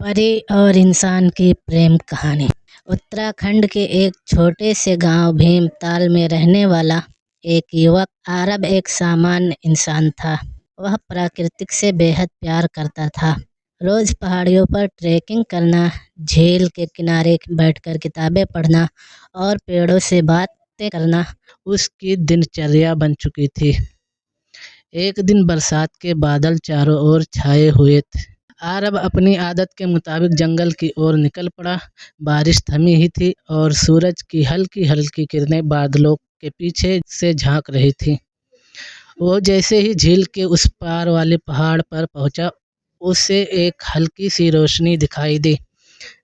परी और इंसान की प्रेम कहानी। उत्तराखंड के एक छोटे से गांव भीमताल में रहने वाला एक युवक आरब एक सामान्य इंसान था। वह प्राकृतिक से बेहद प्यार करता था। रोज पहाड़ियों पर ट्रेकिंग करना, झील के किनारे बैठकर किताबें पढ़ना और पेड़ों से बातें करना उसकी दिनचर्या बन चुकी थी। एक दिन बरसात के बादल चारों ओर छाए हुए थे। आरब अपनी आदत के मुताबिक जंगल की ओर निकल पड़ा। बारिश थमी ही थी और सूरज की हल्की हल्की किरणें बादलों के पीछे से झांक रही थी। वो जैसे ही झील के उस पार वाले पहाड़ पर पहुंचा, उसे एक हल्की सी रोशनी दिखाई दी,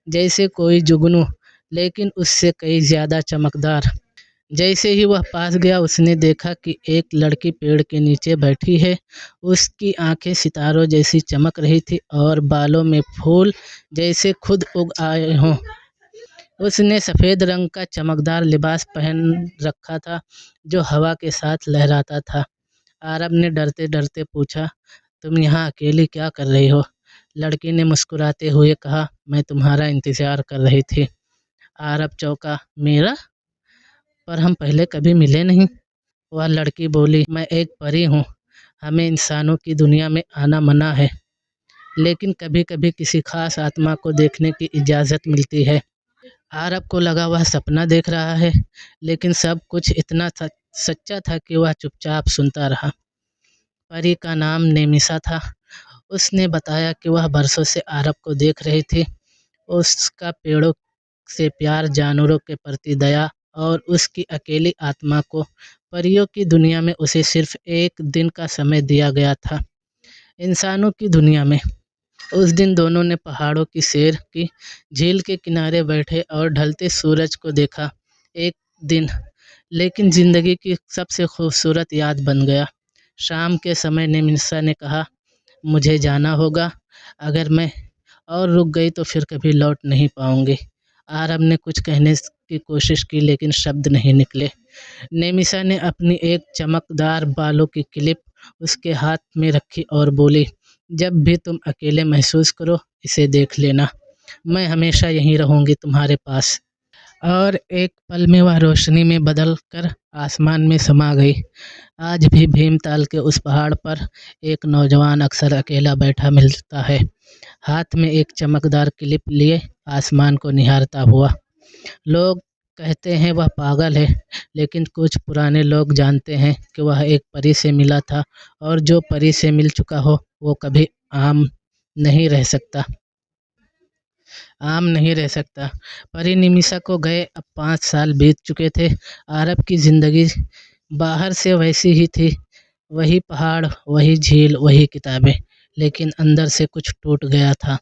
जैसे कोई जुगनू, लेकिन उससे कई ज्यादा चमकदार। जैसे ही वह पास गया, उसने देखा कि एक लड़की पेड़ के नीचे बैठी है। उसकी आंखें सितारों जैसी चमक रही थी और बालों में फूल जैसे खुद उग आए हों। उसने सफ़ेद रंग का चमकदार लिबास पहन रखा था जो हवा के साथ लहराता था। आरब ने डरते डरते पूछा, तुम यहाँ अकेली क्या कर रही हो? लड़की ने मुस्कुराते हुए कहा, मैं तुम्हारा इंतज़ार कर रही थी। आरब चौंका, मेरा? पर हम पहले कभी मिले नहीं। वह लड़की बोली, मैं एक परी हूँ। हमें इंसानों की दुनिया में आना मना है, लेकिन कभी कभी किसी खास आत्मा को देखने की इजाज़त मिलती है। आरब को लगा वह सपना देख रहा है, लेकिन सब कुछ इतना सच्चा था कि वह चुपचाप सुनता रहा। परी का नाम नेमिसा था। उसने बताया कि वह बरसों से आरब को देख रही थी। उसका पेड़ों से प्यार, जानवरों के प्रति दया और उसकी अकेली आत्मा को परियों की दुनिया में उसे सिर्फ एक दिन का समय दिया गया था। इंसानों की दुनिया में उस दिन दोनों ने पहाड़ों की सैर की, झील के किनारे बैठे और ढलते सूरज को देखा। एक दिन, लेकिन जिंदगी की सबसे खूबसूरत याद बन गया। शाम के समय नेमिसा ने कहा, मुझे जाना होगा। अगर मैं और रुक गई तो फिर कभी लौट नहीं पाऊंगी। आरब ने कुछ कहने की कोशिश की, लेकिन शब्द नहीं निकले। नेमिसा ने अपनी एक चमकदार बालों की क्लिप उसके हाथ में रखी और बोली, जब भी तुम अकेले महसूस करो, इसे देख लेना। मैं हमेशा यहीं रहूंगी तुम्हारे पास। और एक पल में वह रोशनी में बदल कर आसमान में समा गई। आज भी भीमताल के उस पहाड़ पर एक नौजवान अक्सर अकेला बैठा मिलता है, हाथ में एक चमकदार क्लिप लिए आसमान को निहारता हुआ। लोग कहते हैं वह पागल है, लेकिन कुछ पुराने लोग जानते हैं कि वह एक परी से मिला था, और जो परी से मिल चुका हो वो कभी नहीं रह सकता आम नहीं रह सकता। परी निमिषा को गए अब 5 साल बीत चुके थे। आरब की जिंदगी बाहर से वैसी ही थी, वही पहाड़, वही झील, वही किताबें, लेकिन अंदर से कुछ टूट गया था।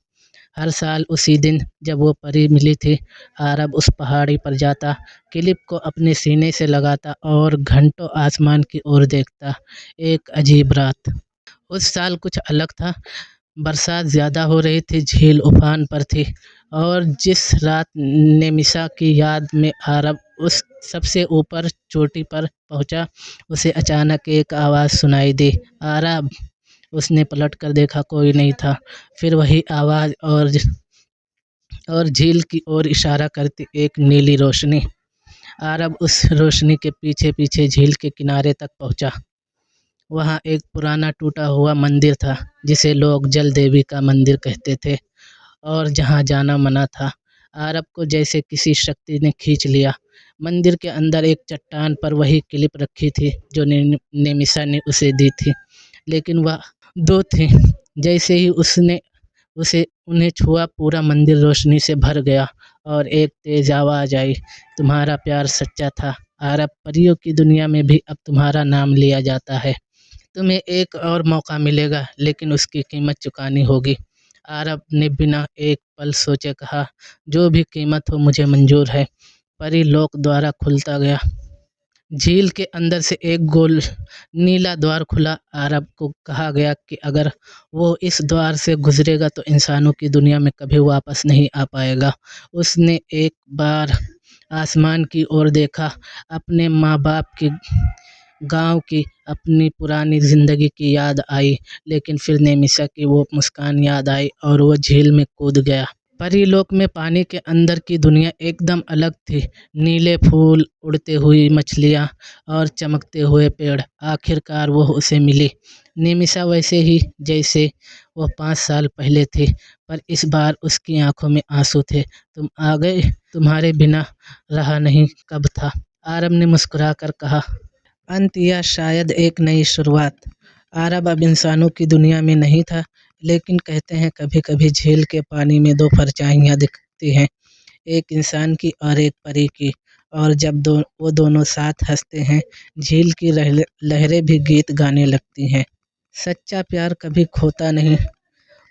हर साल उसी दिन जब वो परी मिली थी, आरब उस पहाड़ी पर जाता, क्लिप को अपने सीने से लगाता और घंटों आसमान की ओर देखता। एक अजीब रात उस साल कुछ अलग था। बरसात ज़्यादा हो रही थी, झील उफान पर थी, और जिस रात नेमिसा की याद में आरब उस सबसे ऊपर चोटी पर पहुंचा, उसे अचानक एक आवाज़ सुनाई दी, आरब। उसने पलट कर देखा, कोई नहीं था। फिर वही आवाज़ और झील की ओर इशारा करती एक नीली रोशनी। आरब उस रोशनी के पीछे पीछे झील के किनारे तक पहुंचा। वहाँ एक पुराना टूटा हुआ मंदिर था, जिसे लोग जल देवी का मंदिर कहते थे, और जहाँ जाना मना था। आरब को जैसे किसी शक्ति ने खींच लिया। मंदिर के अंदर एक चट्टान पर वही क्लिप रखी थी जो नेमिसा ने उसे दी थी, लेकिन वह दो थी। जैसे ही उसने उसे उन्हें छुआ, पूरा मंदिर रोशनी से भर गया और एक तेज आवाज़ आई, तुम्हारा प्यार सच्चा था आरब। परियों की दुनिया में भी अब तुम्हारा नाम लिया जाता है। तुम्हें एक और मौका मिलेगा, लेकिन उसकी कीमत चुकानी होगी। आरब ने बिना एक पल सोचे कहा, जो भी कीमत हो मुझे मंजूर है। परी लोक द्वारा खुलता गया। झील के अंदर से एक गोल नीला द्वार खुला। आरब को कहा गया कि अगर वो इस द्वार से गुजरेगा तो इंसानों की दुनिया में कभी वापस नहीं आ पाएगा। उसने एक बार आसमान की ओर देखा, अपने माँ बाप की गांव की अपनी पुरानी जिंदगी की याद आई, लेकिन फिर नेमिसा की वो मुस्कान याद आई और वो झील में कूद गया। परीलोक में पानी के अंदर की दुनिया एकदम अलग थी। नीले फूल, उड़ते हुई मछलियाँ और चमकते हुए पेड़। आखिरकार वो उसे मिली। निमिषा वैसे ही जैसे वो 5 साल पहले थी, पर इस बार उसकी आंखों में आंसू थे। तुम आ गए, तुम्हारे बिना रहा नहीं कब था, आरब ने मुस्कुरा कर कहा। अंत या शायद एक नई शुरुआत। आरब अब इंसानों की दुनिया में नहीं था, लेकिन कहते हैं कभी कभी झील के पानी में दो परछाइयाँ दिखती हैं, एक इंसान की और एक परी की। और जब वो दोनों साथ हंसते हैं, झील की लहरें भी गीत गाने लगती हैं। सच्चा प्यार कभी खोता नहीं,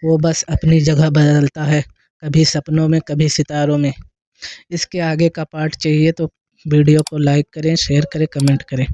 वो बस अपनी जगह बदलता है, कभी सपनों में, कभी सितारों में। इसके आगे का पार्ट चाहिए तो वीडियो को लाइक करें, शेयर करें, कमेंट करें।